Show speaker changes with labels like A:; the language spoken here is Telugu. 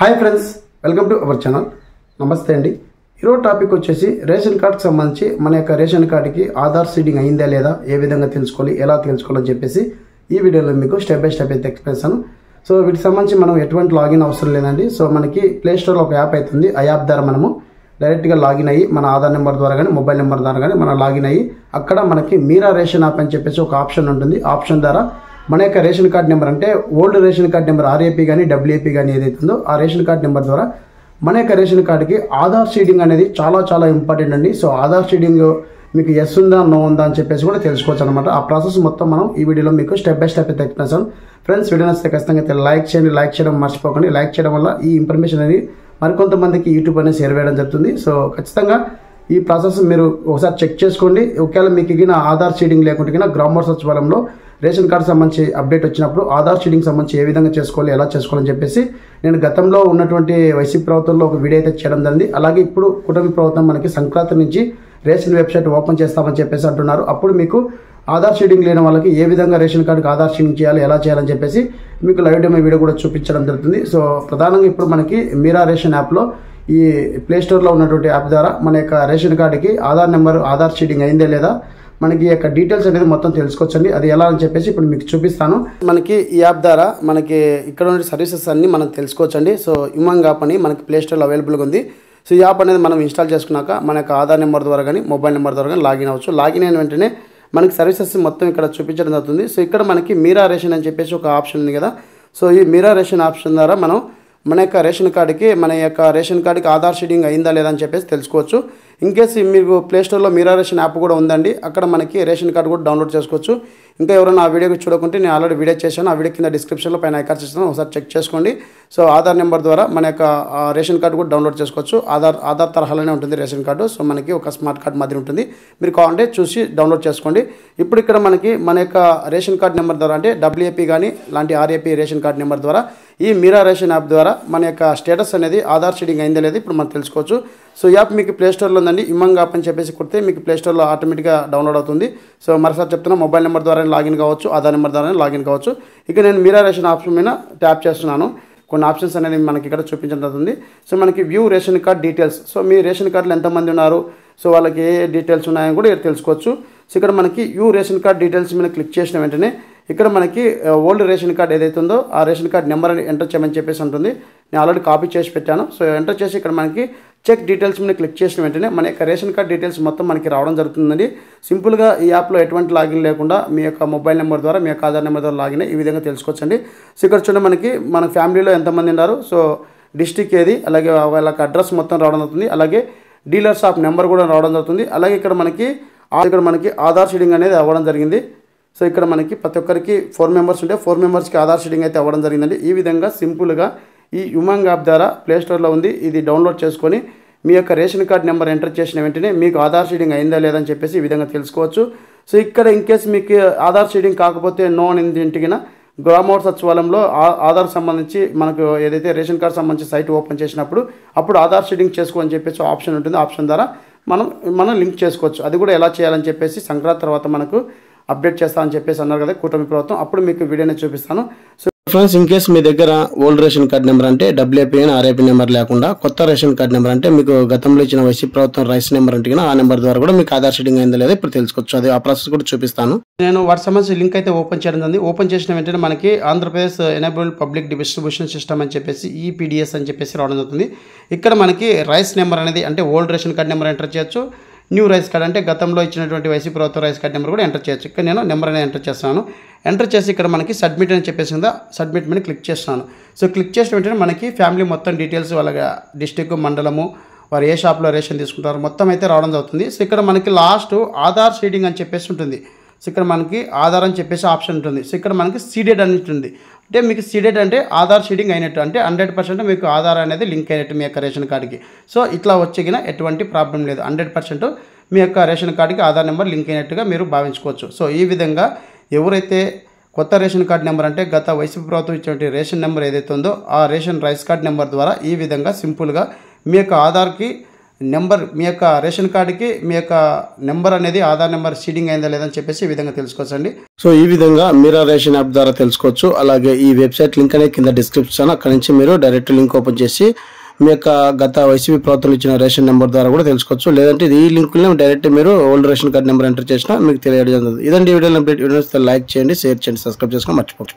A: Hi friends, welcome to our channel. నమస్తే అండి. ఈరోజు టాపిక్ వచ్చేసి రేషన్ కార్డ్కి సంబంధించి మన యొక్క రేషన్ కార్డుకి ఆధార్ సీడింగ్ అయిందా లేదా, ఏ విధంగా తెలుసుకోవాలి, ఎలా తెలుసుకోవాలని చెప్పేసి ఈ వీడియోలో మీకు స్టెప్ బై స్టెప్ అయితే ఎక్స్ప్లెయిన్ చేస్తాను. సో వీటికి సంబంధించి మనం ఎటువంటి లాగిన్ అవసరం లేదండి. సో మనకి ప్లే స్టోర్లో ఒక యాప్ అవుతుంది. ఆ యాప్ ద్వారా మనము డైరెక్ట్గా లాగిన్ అయ్యి మన ఆధార్ నెంబర్ ద్వారా కానీ మొబైల్ నెంబర్ ద్వారా కానీ మనం లాగిన్ అయ్యి అక్కడ మనకి మీరా రేషన్ యాప్ అని చెప్పేసి ఒక ఆప్షన్ ఉంటుంది. ఆప్షన్ ద్వారా మన యొక్క రేషన్ కార్డ్ నెంబర్ అంటే old ration card number RAP కానీ డబ్ల్యూఏపీ కానీ ఏదైతే ఉందో ఆ రేషన్ కార్డ్ నెంబర్ ద్వారా మన యొక్క రేషన్ కార్డుకి ఆధార్ షీడింగ్ అనేది చాలా ఇంపార్టెంట్ అండి. సో ఆధార్ షీడింగ్ మీకు ఎస్ ఉందా నో ఉందా అని చెప్పేసి కూడా తెలుసుకోవచ్చు అనమాట. ఆ ప్రాసెస్ మొత్తం మనం ఈ వీడియోలో మీకు స్టెప్ బై స్టెప్ అయితే ఎక్స్ప్లెయిన్. ఫ్రెండ్స్, వీడియో నచ్చితే ఖచ్చితంగా అయితే లైక్ చేయండి. లైక్ చేయడం మర్చిపోకండి. లైక్ చేయడం వల్ల ఈ ఇన్ఫర్మేషన్ అనేది మరికొంతమందికి యూట్యూబ్ అనేది షేర్ చేయడం జరుగుతుంది. సో ఖచ్చితంగా ఈ ప్రాసెస్ మీరు ఒకసారి చెక్ చేసుకోండి. ఒకవేళ మీకు ఇగిన ఆధార్ షీడింగ్ లేకుంటే గ్రామ సచివాలయంలో రేషన్ కార్డు సంబంధించి అప్డేట్ వచ్చినప్పుడు ఆధార్ షీడింగ్ సంబంధించి ఏ విధంగా చేసుకోవాలి, ఎలా చేసుకోవాలని చెప్పేసి నేను గతంలో ఉన్నటువంటి వైసీపీ ప్రభుత్వంలో ఒక వీడియో అయితే చేయడం జరిగింది. అలాగే ఇప్పుడు కూటమి ప్రభుత్వం మనకి సంక్రాంతి నుంచి రేషన్ వెబ్సైట్ ఓపెన్ చేస్తామని చెప్పేసి అంటున్నారు. అప్పుడు మీకు ఆధార్ షీడింగ్ లేని వాళ్ళకి ఏ విధంగా రేషన్ కార్డుకి ఆధార్ షీడింగ్ చేయాలి, ఎలా చేయాలని చెప్పేసి మీకు లైవ్ డెమో వీడియో కూడా చూపించడం జరుగుతుంది. సో ప్రధానంగా ఇప్పుడు మనకి మీరా రేషన్ యాప్లో ఈ ప్లే స్టోర్లో ఉన్నటువంటి యాప్ ద్వారా మన యొక్క రేషన్ కార్డుకి ఆధార్ నెంబర్ ఆధార్ షీడింగ్ అయిందే లేదా మనకి ఈ యొక్క డీటెయిల్స్ అనేది మొత్తం తెలుసుకోవచ్చండి. అది ఎలా అని చెప్పేసి ఇప్పుడు మీకు చూపిస్తాను. మనకి ఈ యాప్ ద్వారా మనకి ఇక్కడ ఉన్న సర్వీసెస్ అన్ని మనం తెలుసుకోవచ్చండి. సో ఉమంగ్ యాప్ అని మనకి ప్లే స్టోర్లో అవైలబుల్గా ఉంది. సో ఈ యాప్ అనేది మనం ఇన్స్టాల్ చేసుకున్నాక మన యొక్క ఆధార్ నెంబర్ ద్వారా కానీ మొబైల్ నెంబర్ ద్వారా కానీ లాగిన్ అవ్వచ్చు. లాగిన్ అయిన వెంటనే మనకి సర్వీసెస్ మొత్తం ఇక్కడ చూపించడం జరుగుతుంది. సో ఇక్కడ మనకి మీరా రేషన్ అని చెప్పేసి ఒక ఆప్షన్ ఉంది కదా. సో ఈ మీరా రేషన్ ఆప్షన్ ద్వారా మనం మన యొక్క రేషన్ కార్డుకి ఆధార్ షీడింగ్ అయిందా లేదా అని చెప్పేసి తెలుసుకోవచ్చు. ఇన్ కేస్ మీకు ప్లే స్టోర్లో మీరా రేషన్ యాప్ కూడా ఉందండి. అక్కడ మనకి రేషన్ కార్డు కూడా డౌన్లోడ్ చేసుకోవచ్చు. ఇంకా ఎవరైనా ఆ వీడియోకి చూడకుంటే నేను ఆల్రెడీ వీడియో చేశాను. ఆ వీడియో కింద డిస్క్రిప్షన్లో పైన ఐకాన్ చేస్తాను, ఒకసారి చెక్ చేసుకోండి. సో ఆధార్ నెంబర్ ద్వారా మన యొక్క రేషన్ కార్డు కూడా డౌన్లోడ్ చేసుకోవచ్చు. ఆధార్ తరహాలోనే ఉంటుంది రేషన్ కార్డు. సో మనకి ఒక స్మార్ట్ కార్డ్ మాదిరి ఉంటుంది. మీరు కావాలంటే చూసి డౌన్లోడ్ చేసుకోండి. ఇప్పుడు ఇక్కడ మనకి మన యొక్క రేషన్ కార్డ్ నెంబర్ ద్వారా అంటే డబ్ల్యూఏపీ కానీ లాంటి ఆర్ఏపీ రేషన్ కార్డ్ నెంబర్ ద్వారా ఈ మీరా రేషన్ యాప్ ద్వారా మన యొక్క స్టేటస్ అనేది ఆధార్ షీడింగ్ అయిందా లేదు ఇప్పుడు మనం తెలుసుకోవచ్చు. సో యాప్ మీకు ప్లే స్టోర్లో ఉందండి. ఉమంగ్ యాప్ అని చెప్పేసి కొడితే మీకు ప్లే స్టోర్లో ఆటోమేటిక్గా డౌన్లోడ్ అవుతుంది. సో మరోసారి చెప్తున్నా, మొబైల్ నెంబర్ ద్వారా లాగిన్ కావచ్చు, ఆధార్ నెంబర్ ద్వారా లాగిన్ కావచ్చు. ఇక నేను మీరా రేషన్ ఆప్షన్ మీద ట్యాప్ చేస్తున్నాను. కొన్ని ఆప్షన్స్ అనేది మనకి ఇక్కడ చూపించడం జరుగుతుంది. సో మనకి view ration card details. So మీ రేషన్ కార్డులో ఎంతమంది ఉన్నారు, సో వాళ్ళకి ఏ డీటెయిల్స్ ఉన్నాయని కూడా తెలుసుకోవచ్చు. సో ఇక్కడ మనకి వ్యూ రేషన్ కార్డ్ డీటెయిల్స్ మీద క్లిక్ చేసిన వెంటనే ఇక్కడ మనకి ఓల్డ్ రేషన్ కార్డ్ ఏదైతే ఉందో ఆ రేషన్ కార్డ్ నెంబర్ అని ఎంటర్ చేయమని చెప్పేసి ఉంటుంది. నేను ఆల్రెడీ కాపీ చేసి పెట్టాను. సో ఎంటర్ చేసి ఇక్కడ మనకి చెక్ డీటెయిల్స్ మీద క్లిక్ చేసిన వెంటనే మన యొక్క రేషన్ కార్డ్ డీటెయిల్స్ మొత్తం మనకి రావడం జరుగుతుందండి. సింపుల్గా ఈ యాప్లో ఎటువంటి లాగిన్ లేకుండా మీ యొక్క మొబైల్ నెంబర్ ద్వారా మీ యొక్క ఆధార్ నెంబర్ ద్వారా లాగిన్ ఈ విధంగా తెలుసుకోవచ్చండి. సో ఇక్కడ చూడండి, మనకి మన ఫ్యామిలీలో ఎంతమంది ఉన్నారు, సో డిస్టిక్ ఏది, అలాగే వాళ్ళకి అడ్రస్ మొత్తం రావడం జరుగుతుంది. అలాగే డీలర్ షాప్ నెంబర్ కూడా రావడం జరుగుతుంది. అలాగే ఇక్కడ మనకి ఆధార్ షీడింగ్ అనేది అవ్వడం జరిగింది. సో ఇక్కడ మనకి ప్రతి ఒక్కరికి 4 మెంబర్స్ ఉంటే 4 మెంబర్స్కి ఆధార్ షీడింగ్ అయితే అవ్వడం జరిగిందండి. ఈ విధంగా సింపుల్గా ఈ ఉమంగ్ యాప్ ద్వారా ప్లే స్టోర్లో ఉంది, ఇది డౌన్లోడ్ చేసుకొని మీ యొక్క రేషన్ కార్డ్ నెంబర్ ఎంటర్ చేసిన వెంటనే మీకు ఆధార్ షీడింగ్ అయిందా లేదని చెప్పేసి ఈ విధంగా తెలుసుకోవచ్చు. సో ఇక్కడ ఇన్ కేస్ మీకు ఆధార్ షీడింగ్ కాకపోతే నో అని ఇంటికిన గ్రామ సచివాలయంలో ఆధార్ సంబంధించి మనకు ఏదైతే రేషన్ కార్డ్ సంబంధించి సైట్ ఓపెన్ చేసినప్పుడు అప్పుడు ఆధార్ షీడింగ్ చేసుకోని చెప్పేసి ఆప్షన్ ఉంటుంది. ఆప్షన్ ద్వారా మనం లింక్ చేసుకోవచ్చు. అది కూడా ఎలా చేయాలని చెప్పేసి సంక్రాంతి తర్వాత మనకు అప్డేట్ చేస్తామని చెప్పేసి అన్నారు కదా కూటమి ప్రభుత్వం. అప్పుడు మీకు వీడియోని చూపిస్తాను. సో ఫ్రెండ్స్, ఇన్ కేస్ మీ దగ్గర ఓల్డ్ రేషన్ కార్డ్ నెంబర్ అంటే డబ్ల్యూఏపీ అని ఆర్ఏపీ నెంబర్ లేకుండా కొత్త రేషన్ కార్డ్ నెంబర్ అంటే మీకు గతంలో ఇచ్చిన వైసీపీ ప్రభుత్వం రైస్ నెంబర్ అంటే ఆ నెంబర్ ద్వారా కూడా మీకు ఆధార్ షీడింగ్ అయిందా లేదా ఇప్పుడు తెలుసుకోవచ్చు. అది ఆ ప్రాసెస్ కూడా చూపిస్తాను. నేను వాటి సంబంధించి లింక్ అయితే ఓపెన్ చేయడం జరిగింది. ఓపెన్ చేసిన వెంటనే మనకి Andhra Pradesh enabled public distribution system అని చెప్పేసి ఈపీడిఎస్ అని చెప్పేసి రావడం జరుగుతుంది. ఇక్కడ మనకి రైస్ నెంబర్ అనేది అంటే old ration card number enter చేయొచ్చు. న్యూ రైస్ కార్డ్ అంటే గతంలో ఇచ్చినటువంటి వైసీపీ ప్రభుత్వ రైస్ కార్డ్ నెంబర్ కూడా ఎంటర్ చేయొచ్చు. ఇక్కడ నేను నెంబర్ అనేది ఎంటర్ చేస్తున్నాను. ఎంటర్ చేసి ఇక్కడ మనకి సబ్మిట్ అని చెప్పేసి ఉందా, సబ్మిట్ మీద క్లిక్ చేస్తున్నాను. సో క్లిక్ చేసిన వెంటనే మనకి ఫ్యామిలీ మొత్తం డీటెయిల్స్, వాళ్ళ డిస్టిక్, మండలము, వారు ఏ షాప్లో రేషన్ తీసుకుంటారు మొత్తం అయితే రావడం జరుగుతుంది. సో ఇక్కడ మనకి లాస్ట్ ఆధార్ షీడింగ్ అని చెప్పేసి ఉంటుంది. సో ఇక్కడ మనకి ఆధార్ అని చెప్పేసి ఆప్షన్ ఉంటుంది. సో ఇక్కడ మనకి సీడెడ్ అని ఉంటుంది. అంటే మీకు సీడెడ్ అంటే ఆధార్ షీడింగ్ అయినట్టు, అంటే 100% మీకు ఆధార్ అనేది లింక్ అయినట్టు మీ యొక్క రేషన్ కార్డుకి. సో ఇట్లా వచ్చేగిన ఎటువంటి ప్రాబ్లం లేదు. 100% మీ యొక్క రేషన్ కార్డుకి ఆధార్ నెంబర్ లింక్ అయినట్టుగా మీరు భావించుకోవచ్చు. సో ఈ విధంగా ఎవరైతే కొత్త రేషన్ కార్డు నెంబర్ అంటే గత వైసీపీ ప్రభుత్వం ఇచ్చినటువంటి రేషన్ నెంబర్ ఏదైతే ఉందో ఆ రేషన్ రైస్ కార్డ్ నెంబర్ ద్వారా ఈ విధంగా సింపుల్గా మీ యొక్క ఆధార్కి నెంబర్ మీ యొక్క రేషన్ కార్డుకి మీ యొక్క నెంబర్ అనేది ఆధార్ నెంబర్ సీడింగ్ అయిందా లేదని చెప్పేసి ఈ విధంగా తెలుసుకోవచ్చండి. సో ఈ విధంగా మీరు రేషన్ యాప్ ద్వారా తెలుసుకోవచ్చు. అలాగే ఈ వెబ్సైట్ లింక్ అనేది కింద డిస్క్రిప్షన్, అక్కడ నుంచి మీరు డైరెక్ట్ లింక్ ఓపెన్ చేసి మీ యొక్క గత వైసీపీ ప్రభుత్వం ఇచ్చిన రేషన్ నెంబర్ ద్వారా కూడా తెలుసుకోవచ్చు. లేదంటే ఈ లింకుల్ని డైరెక్ట్ మీరు old ration card number enter చేసినా మీకు తెలియజేయడం జరుగుతుంది. ఇదండి వీడియో అప్డేట్. వీడియో లైక్ చేయండి, షేర్ చేయండి, సబ్స్క్రైబ్ చేసుకొని మర్చిపోవచ్చు.